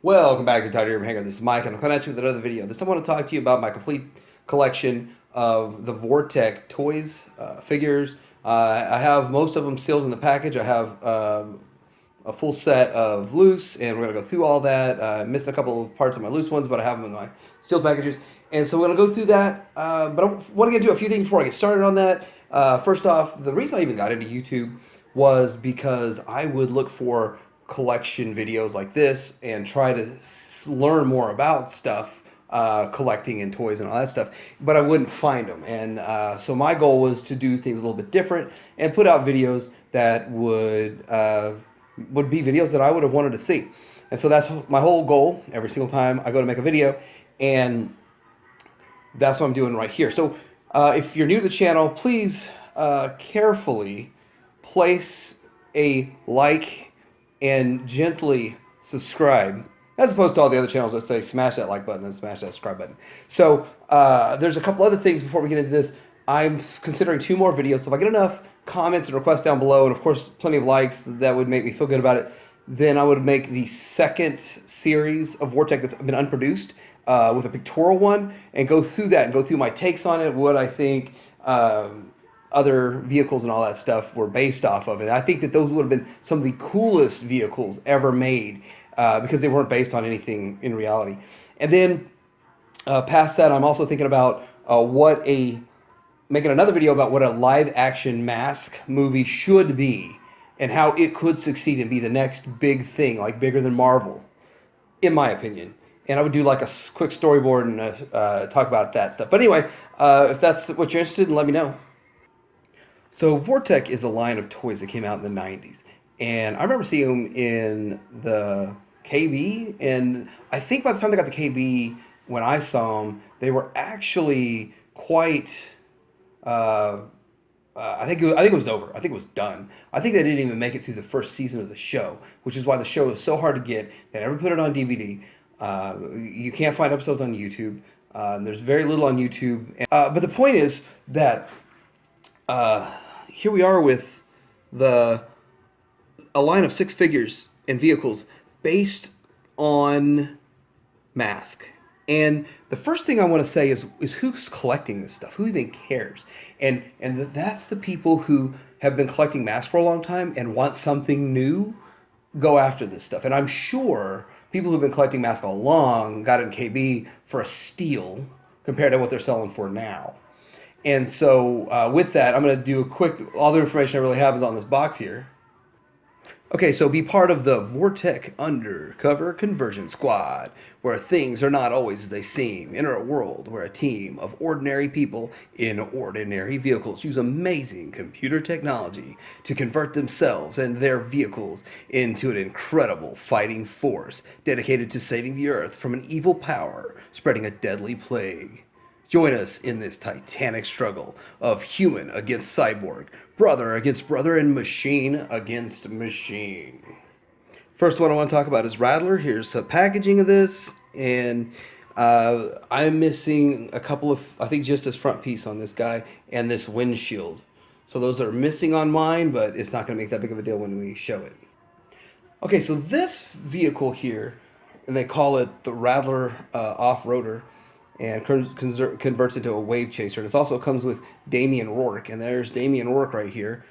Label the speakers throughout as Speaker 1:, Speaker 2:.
Speaker 1: Welcome back to Thunderwing Hanger. This is Mike, and I'm coming at you with another video. This I want to talk to you about my complete collection of the VOR-TECH toys, figures. I have most of them sealed in the package. I have a full set of loose, and we're going to go through all that. I missed a couple of parts of my loose ones, but I have them in my sealed packages. And so we're going to go through that, but I want to get to a few things before I get started on that. First off, the reason I even got into YouTube was because I would look for collection videos like this and try to learn more about stuff, collecting and toys and all that stuff, but I wouldn't find them. And so my goal was to do things a little bit different and put out videos that would be videos that I would have wanted to see. And so that's my whole goal every single time I go to make a video, and that's what I'm doing right here. So if you're new to the channel, please carefully place a like and gently subscribe, as opposed to all the other channels that say smash that like button and smash that subscribe button. So there's a couple other things before we get into this. I'm considering 2 more videos, so if I get enough comments and requests down below, and of course plenty of likes, that would make me feel good about it, then I would make the second series of VOR-TECH that's been unproduced, with a pictorial one, and go through that and go through my takes on it, what I think other vehicles and all that stuff were based off of. And I think that those would have been some of the coolest vehicles ever made, because they weren't based on anything in reality. And then past that, I'm also thinking about making another video about what a live action M.A.S.K movie should be and how it could succeed and be the next big thing, like bigger than Marvel, in my opinion. And I would do like a quick storyboard and talk about that stuff. But anyway, if that's what you're interested in, let me know. So VOR-TECH is a line of toys that came out in the 90s. And I remember seeing them in the KB. And I think by the time they got the KB, when I saw them, they were actually quite... I think it was over. I think it was done. I think they didn't even make it through the first season of the show, which is why the show is so hard to get. They never put it on DVD. You can't find episodes on YouTube. There's very little on YouTube. But the point is that here we are with a line of 6 figures and vehicles based on M.A.S.K. And the first thing I want to say is who's collecting this stuff? Who even cares? And that's the people who have been collecting M.A.S.K for a long time and want something new, go after this stuff. And I'm sure people who've been collecting M.A.S.K all along got it in KB for a steal compared to what they're selling for now. And so with that, I'm going to do a quick, all the information I really have is on this box here. Okay, so be part of the VOR-TECH Undercover Conversion Squad, where things are not always as they seem. Enter a world where a team of ordinary people in ordinary vehicles use amazing computer technology to convert themselves and their vehicles into an incredible fighting force dedicated to saving the Earth from an evil power spreading a deadly plague. Join us in this titanic struggle of human against cyborg, brother against brother, and machine against machine. First one I want to talk about is Rattler. Here's some packaging of this, and I'm missing a couple of, I think just this front piece on this guy and this windshield. So those are missing on mine, but it's not going to make that big of a deal when we show it. Okay, so this vehicle here, and they call it the Rattler off-roader, and converts into a wave chaser. And it also comes with Damian Rourke, and there's Damian Rourke right here,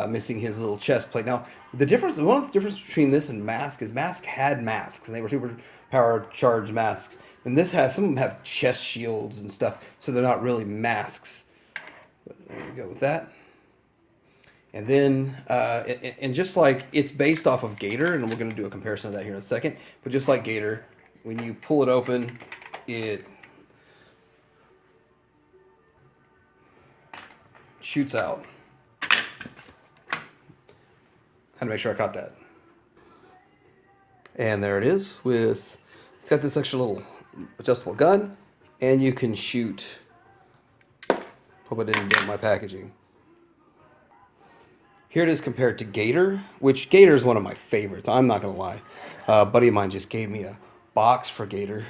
Speaker 1: missing his little chest plate. Now, one of the differences between this and M.A.S.K is M.A.S.K had masks, and they were super power charged masks. And this has, some of them have chest shields and stuff, so they're not really masks. But there you go with that. And then, and just like it's based off of Gator, and we're going to do a comparison of that here in a second, but just like Gator, when you pull it open, it shoots out. Had to make sure I caught that. And there it is with, it's got this extra little adjustable gun, and you can shoot. Hope I didn't dent my packaging. Here it is compared to Gator, which Gator is one of my favorites. I'm not going to lie. A buddy of mine just gave me a box for Gator.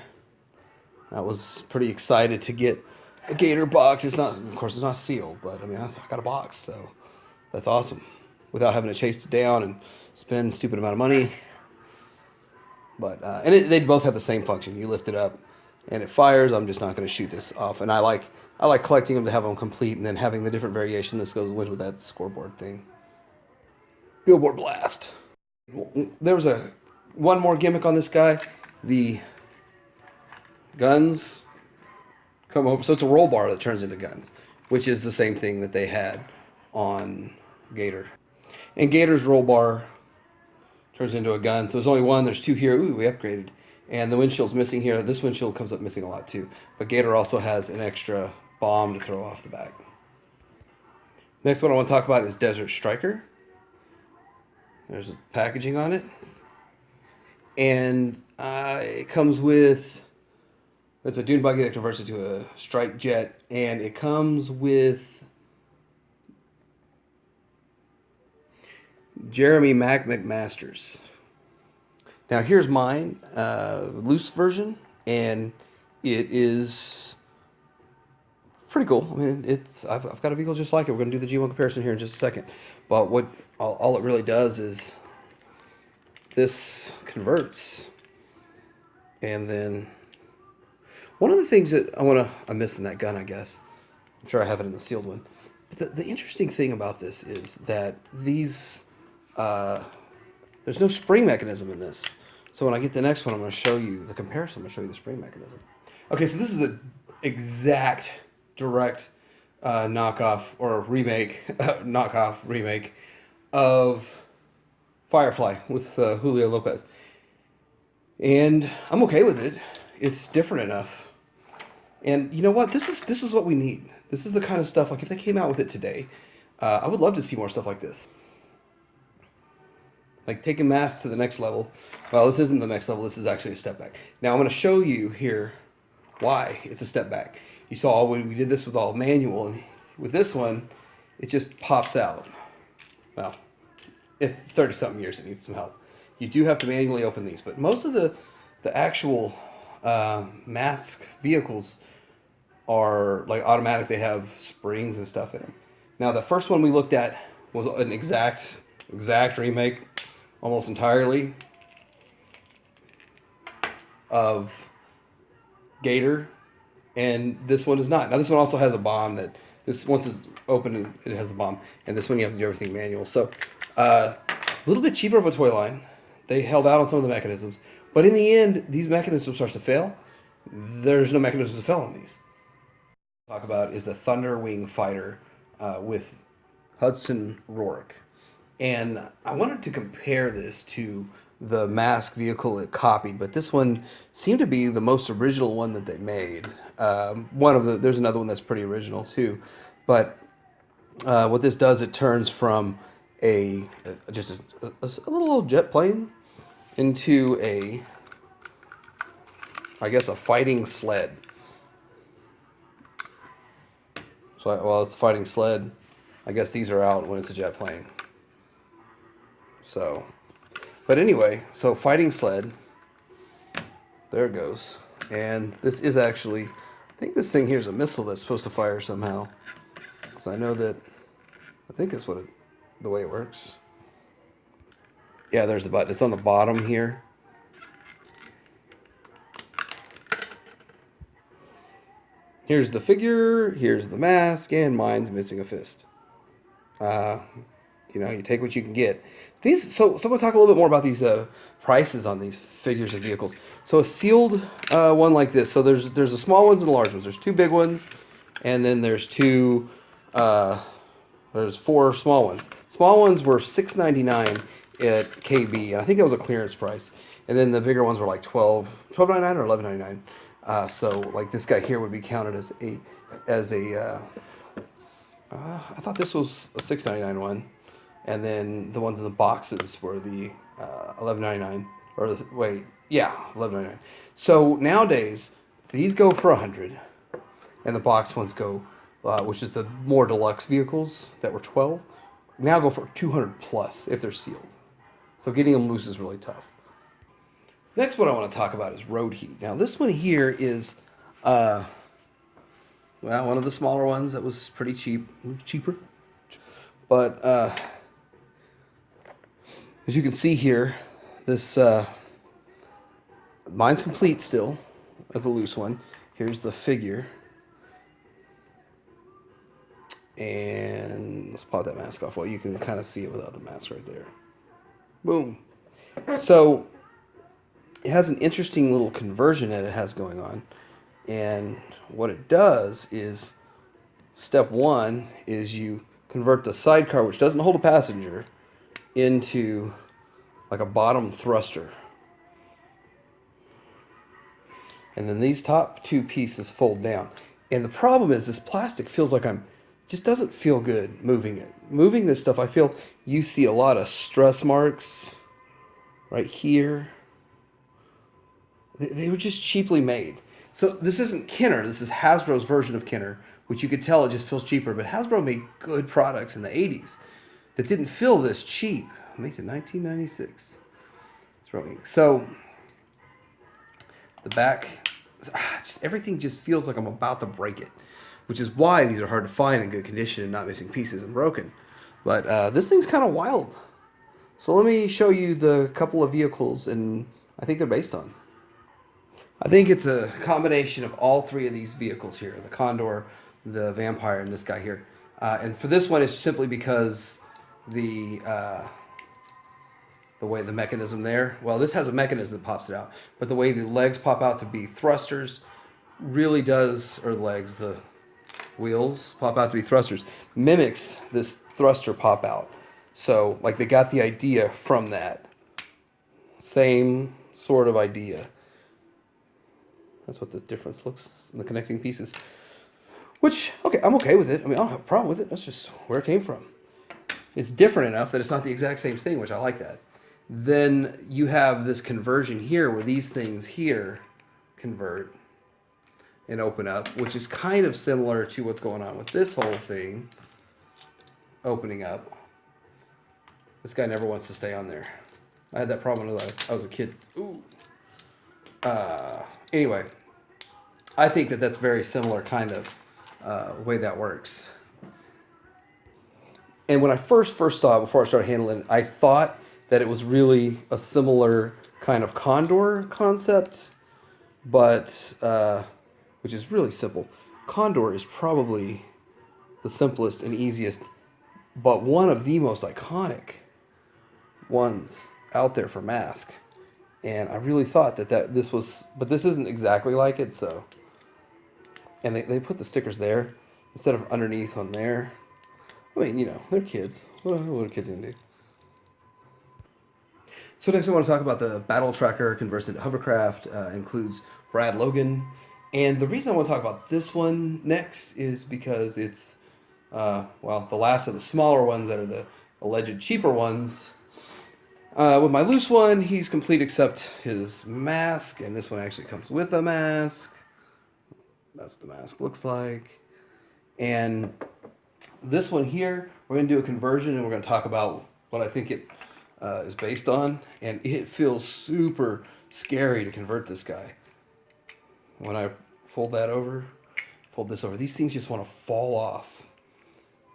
Speaker 1: I was pretty excited to get a Gator box. It's not, of course, it's not sealed, but I mean, I got a box, so that's awesome. Without having to chase it down and spend a stupid amount of money. But they both have the same function. You lift it up, and it fires. I'm just not going to shoot this off. And I like collecting them to have them complete, and then having the different variation that goes with that scoreboard thing. Billboard blast. There was one more gimmick on this guy. The guns come over, so it's a roll bar that turns into guns, which is the same thing that they had on Gator. And Gator's roll bar turns into a gun. So there's only one. There's two here. Ooh, we upgraded. And the windshield's missing here. This windshield comes up missing a lot too. But Gator also has an extra bomb to throw off the back. Next one I want to talk about is Desert Striker. There's packaging on it. And it comes with, it's a dune buggy that converts it to a strike jet. And it comes with Jeremy Mac McMasters. Now here's mine, loose version, and it is pretty cool. I mean, I've got a vehicle just like it. We're going to do the G1 comparison here in just a second. But what all it really does is this converts, and then one of the things that I'm missing that gun, I guess. I'm sure I have it in the sealed one. But the interesting thing about this is that these there's no spring mechanism in this. So when I get the next one, I'm going to show you the comparison. I'm going to show you the spring mechanism. Okay, so this is the exact direct knockoff or remake, knockoff remake of Firefly with Julio Lopez. And I'm okay with it. It's different enough. And you know what? This is what we need. This is the kind of stuff, like if they came out with it today, I would love to see more stuff like this. Like taking M.A.S.K to the next level. Well, this isn't the next level. This is actually a step back. Now I'm going to show you here why it's a step back. You saw when we did this with all manual, and with this one, it just pops out. Well, 30-something years, it needs some help. You do have to manually open these, but most of the actual M.A.S.K vehicles are like automatic. They have springs and stuff in them. Now the first one we looked at was an exact remake, almost entirely, of Gator, and this one is not. Now this one also has a bomb that once it's open, it has the bomb, and this one you have to do everything manual. So a little bit cheaper of a toy line. They held out on some of the mechanisms, but in the end, these mechanisms start to fail. There's no mechanisms to fail on these. Talk about is the Thunderwing fighter with Hudson Rourke. And I wanted to compare this to the M.A.S.K vehicle it copied, but this one seemed to be the most original one that they made. There's another one that's pretty original too, but what this does, it turns from just a little jet plane into I guess a fighting sled. So while it's a fighting sled, I guess these are out when it's a jet plane. So, but anyway, so fighting sled, there it goes. And this is actually, I think this thing here is a missile that's supposed to fire somehow. So I think that's the way it works. Yeah, there's the button. It's on the bottom here. Here's the figure, here's the mask, and mine's missing a fist. You take what you can get. So we'll talk a little bit more about these prices on these figures of vehicles. So a sealed one like this. So there's the small ones and the large ones. There's two big ones, and then there's there's four small ones. Small ones were $6.99 at KB, and I think that was a clearance price. And then the bigger ones were like $12.99 or $11.99. So like this guy here would be counted as a I thought this was a $6.99 one, and then the ones in the boxes were the $11.99 or $11.99. So nowadays these go for $100, and the box ones go, which is the more deluxe vehicles that were $12, now go for $200 plus if they're sealed. So getting them loose is really tough. Next one I want to talk about is Road Heat. Now this one here is one of the smaller ones that was pretty cheaper. But as you can see here, this Mine's complete still as a loose one. Here's the figure. And let's pop that mask off. Well, you can kind of see it without the mask right there. Boom. So it has an interesting little conversion that it has going on. And what it does is, step one is you convert the sidecar, which doesn't hold a passenger, into like a bottom thruster. And then these top two pieces fold down. And the problem is this plastic feels like just doesn't feel good moving it. Moving this stuff, I feel you see a lot of stress marks right here. They were just cheaply made. So this isn't Kenner. This is Hasbro's version of Kenner, which you could tell it just feels cheaper. But Hasbro made good products in the 80s that didn't feel this cheap. Made in 1996. It's really so. The back, just everything just feels like I'm about to break it, which is why these are hard to find in good condition and not missing pieces and broken. But this thing's kind of wild. So let me show you the couple of vehicles, and I think they're based on. I think it's a combination of all three of these vehicles here, the Condor, the Vampire, and this guy here. And for this one, it's simply because the way the mechanism there, well, this has a mechanism that pops it out, but the way the legs pop out to be thrusters really does, or the legs, the wheels pop out to be thrusters, mimics this thruster pop out. So, like, they got the idea from that. Same sort of idea. That's what the difference looks in the connecting pieces. Which, okay, I'm okay with it. I mean, I don't have a problem with it. That's just where it came from. It's different enough that it's not the exact same thing, which I like that. Then you have this conversion here where these things here convert and open up, which is kind of similar to what's going on with this whole thing opening up. This guy never wants to stay on there. I had that problem when I was a kid. Ooh. Anyway, I think that that's very similar kind of way that works. And when I first saw it, before I started handling it, I thought that it was really a similar kind of Condor concept, but which is really simple. Condor is probably the simplest and easiest, but one of the most iconic ones out there for M.A.S.K. And I really thought that this was, but this isn't exactly like it, so. And they put the stickers there instead of underneath on there. I mean, you know, they're kids. What are kids going to do? So next I want to talk about the battle tracker converted to hovercraft, includes Brad Logan. And the reason I want to talk about this one next is because it's, well, the last of the smaller ones that are the alleged cheaper ones. With my loose one, he's complete except his mask, and this one actually comes with a mask. That's what the mask looks like. And this one here, we're going to do a conversion, and we're going to talk about what I think it is based on. And it feels super scary to convert this guy. When I fold this over, these things just want to fall off.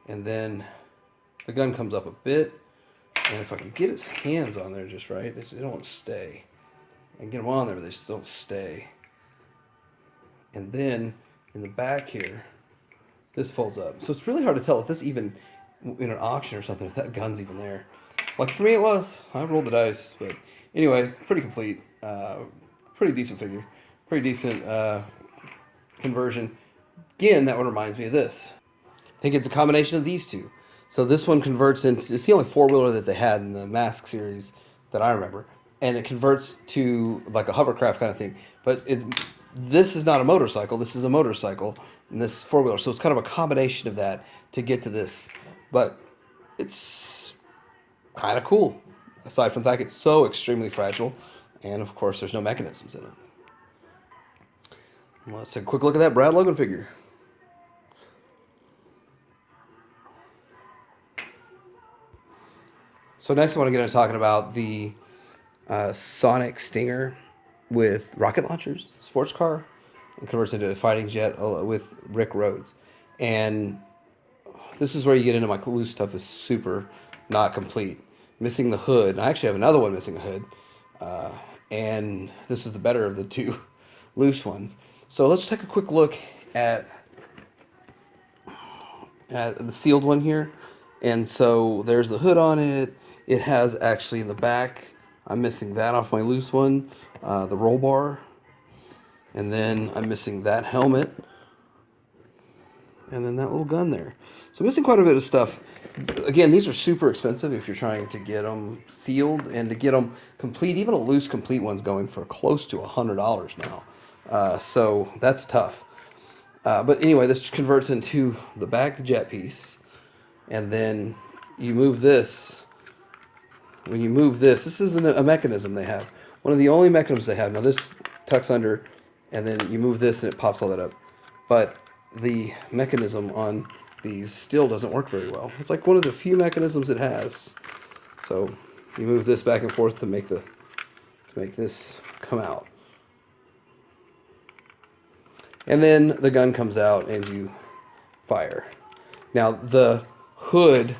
Speaker 1: And then the gun comes up a bit. And if I could get his hands on there just right, they don't want to stay. I can get them on there, but they just don't stay. And then in the back here, this folds up. So it's really hard to tell if this even, in an auction or something, if that gun's even there. Like for me it was. I rolled the dice. But anyway, pretty complete. Pretty decent figure. Pretty decent conversion. Again, that one reminds me of this. I think it's a combination of these two. So this one converts into, it's the only four-wheeler that they had in the M.A.S.K series that I remember. And it converts to like a hovercraft kind of thing. But this is not a motorcycle. This is a motorcycle. And this four-wheeler. So it's kind of a combination of that to get to this. But it's kind of cool. Aside from the fact it's so extremely fragile. And of course there's no mechanisms in it. Well, let's take a quick look at that Brad Logan figure. So next I want to get into talking about the Sonic Stinger with rocket launchers, sports car, and converts into a fighting jet with Rick Rhodes. And this is where you get into my loose stuff is super not complete. Missing the hood. I actually have another one missing a hood. and this is the better of the two loose ones. So let's take a quick look at the sealed one here. And so there's the hood on it. It has actually in the back, I'm missing that off my loose one, the roll bar. And then I'm missing that helmet. And then that little gun there. So I'm missing quite a bit of stuff. Again, these are super expensive if you're trying to get them sealed, and to get them complete. Even a loose complete one's going for close to $100 now. So that's tough. But anyway, this converts into the back jet piece. And then you move this. When you move this, this is a mechanism they have. One of the only mechanisms they have. Now this tucks under, and then you move this and it pops all that up. But the mechanism on these still doesn't work very well. It's like one of the few mechanisms it has. So you move this back and forth to make this come out. And then the gun comes out and you fire. Now the hood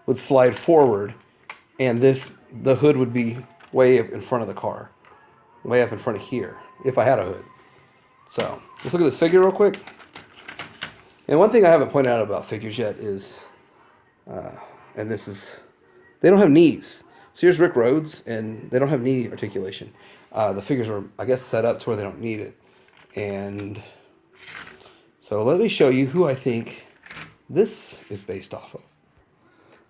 Speaker 1: would slide forward, and the hood would be way up in front of the car. Way up in front of here, if I had a hood. So let's look at this figure real quick. And one thing I haven't pointed out about figures yet is, and this is, they don't have knees. So here's Rick Rhodes, and they don't have knee articulation. The figures are, I guess, set up to where they don't need it. And so let me show you who I think this is based off of.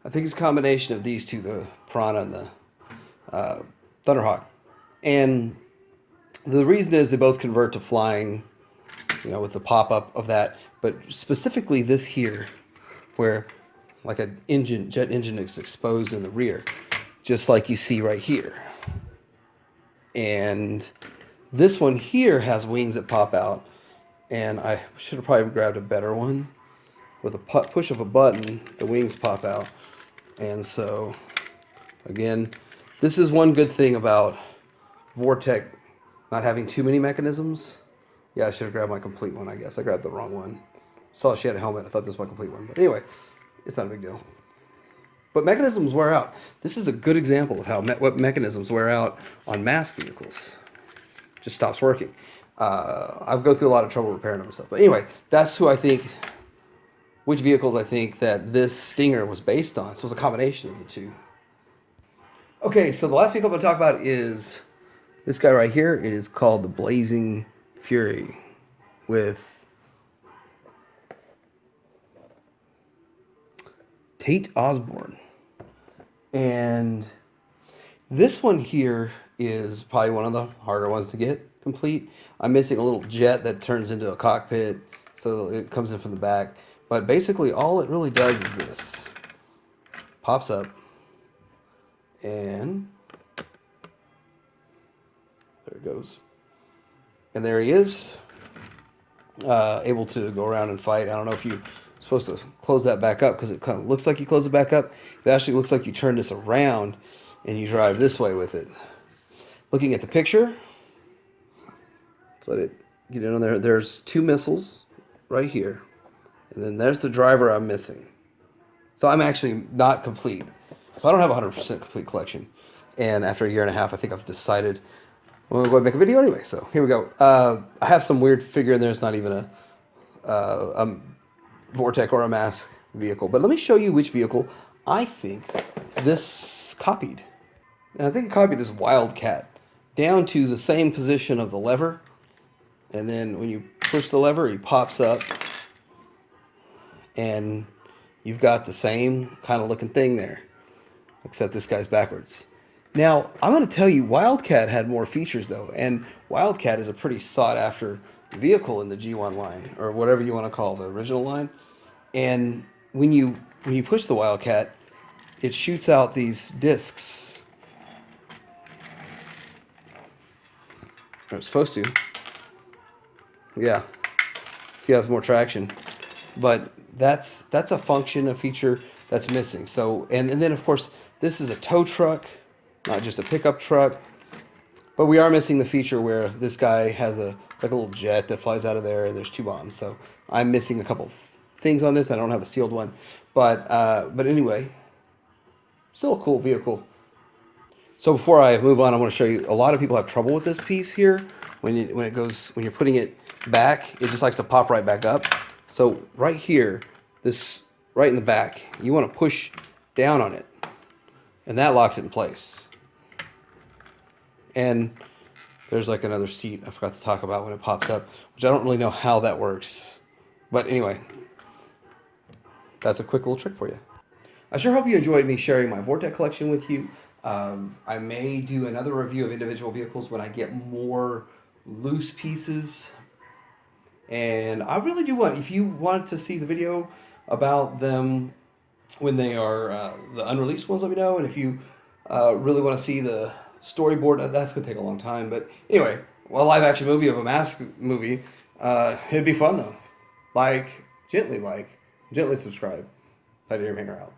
Speaker 1: I think it's a combination of these two, the Piranha and the Thunderhawk. And the reason is they both convert to flying, you know, with the pop-up of that. But specifically this here, where like a jet engine is exposed in the rear, just like you see right here. And this one here has wings that pop out, and I should have probably grabbed a better one. With a push of a button, the wings pop out. And so, again, this is one good thing about VOR-TECH not having too many mechanisms. Yeah, I should have grabbed my complete one, I guess. I grabbed the wrong one. Saw she had a helmet. I thought this was my complete one. But anyway, it's not a big deal. But mechanisms wear out. This is a good example of how what mechanisms wear out on M.A.S.K vehicles. Just stops working. I've go through a lot of trouble repairing them and stuff. But anyway, that's who I think, which vehicles I think that this Stinger was based on. So it was a combination of the two. Okay, so the last vehicle I'm going to talk about is this guy right here. It is called the Blazing Fury with Tate Osborne. And this one here is probably one of the harder ones to get complete. I'm missing a little jet that turns into a cockpit, so it comes in from the back. But basically all it really does is this. Pops up, and there it goes. And there he is, able to go around and fight. I don't know if you're supposed to close that back up, because it kind of looks like you close it back up. It actually looks like you turn this around and you drive this way with it. Looking at the picture, let's let it get in on there. There's two missiles right here. And then there's the driver I'm missing. So I'm actually not complete. So I don't have a 100% complete collection. And after a year and a half, I think I've decided I'm going to go and make a video anyway. So here we go. I have some weird figure in there. It's not even a VOR-TECH or a M.A.S.K vehicle. But let me show you which vehicle I think this copied. And I think it copied this Wildcat down to the same position of the lever. And then when you push the lever, he pops up. And you've got the same kind of looking thing there, except this guy's backwards. Now, I'm going to tell you, Wildcat had more features, though, and Wildcat is a pretty sought-after vehicle in the G1 line, or whatever you want to call the original line. And when you push the Wildcat, it shoots out these discs. Or it's supposed to. Yeah, if you have more traction. But that's a function, a feature that's missing. So, and then of course, this is a tow truck, not just a pickup truck. But we are missing the feature where this guy has it's like a little jet that flies out of there, and there's two bombs. So I'm missing a couple things on this. I don't have a sealed one. But anyway, still a cool vehicle. So before I move on, I want to show you, a lot of people have trouble with this piece here. When you're putting it back, it just likes to pop right back up. So right here, this right in the back, you want to push down on it, and that locks it in place. And there's like another seat I forgot to talk about when it pops up, which I don't really know how that works. But anyway, that's a quick little trick for you. I sure hope you enjoyed me sharing my VOR-TECH collection with you. I may do another review of individual vehicles when I get more loose pieces. And I really do want, if you want to see the video about them when they are the unreleased ones, let me know. And if you really want to see the storyboard, that's going to take a long time. But anyway, well, live action movie of a M.A.S.K movie, it'd be fun though. Gently subscribe. Thunderwing out.